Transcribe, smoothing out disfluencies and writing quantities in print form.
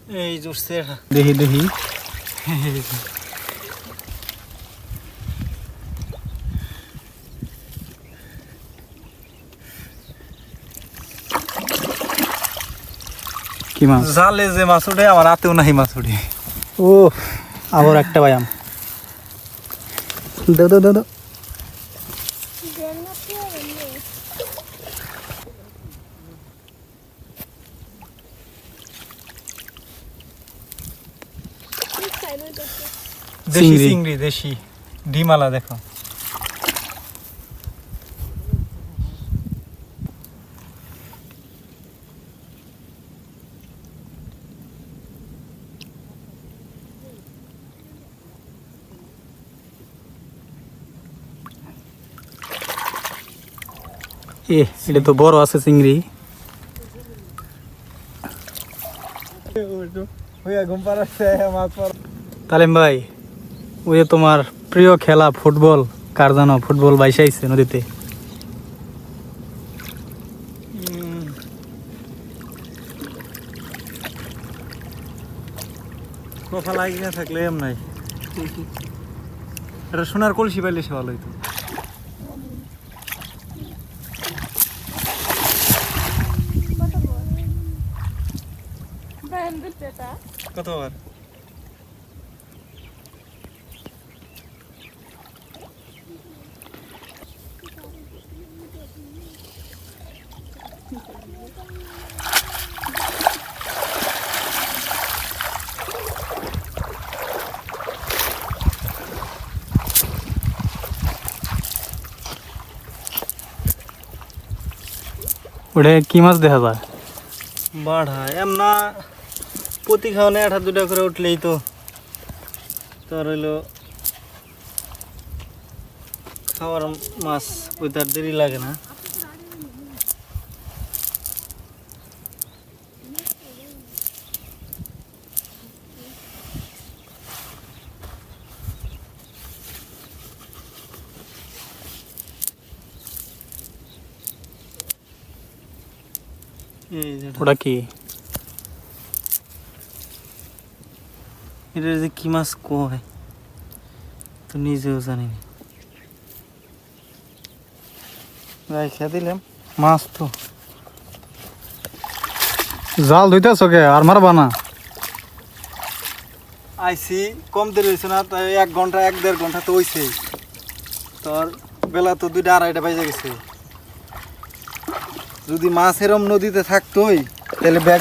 এই জুড়ছে দেখি দেখি কি মাছ? জালে যে মাছ উঠে আমার হাতেও নাই মাছ উঠে। ও আবার একটা বায়াম দাও দাও দাও দাও। দেশি চিংড়ি। চিংড়ি, দেশি ডিমালা দেখো। এটা তো বড় আছে চিংড়ি। তালিম ভাই, ওই যে তোমার প্রিয় খেলা ফুটবল, কার জানো ফুটবল বাইসাইছে নদীতে? কথা লাগি না থাকলে এম নাই। এটা সোনার কলসি পাইলে সে ভালো হইতো। কতবার ওটা কি মাছ দেখা যায়? বাড়া এমনা প্রতি খাওয়ানে 1-2টা করে উঠলেই তো তোর হইলো খাওয়ার মাছ, ওই তার দেরি লাগে না। এই যে ওটা কি? এটা যে কি মাছ কয় তো নিজেও জানি না। খেয়ে দিলাম মাছ তো। জাল ধুইতেছ কে? আর মারবা না? আইসি কম দেরি হয়েছে না, তাই 1 ঘন্টা 1-1.5 ঘন্টা তো হয়েছে। তোর বেলা তো 2টা-2:30টা বাজে গেছে। যদি মাছ এরম নদীতে থাকতোই তাহলে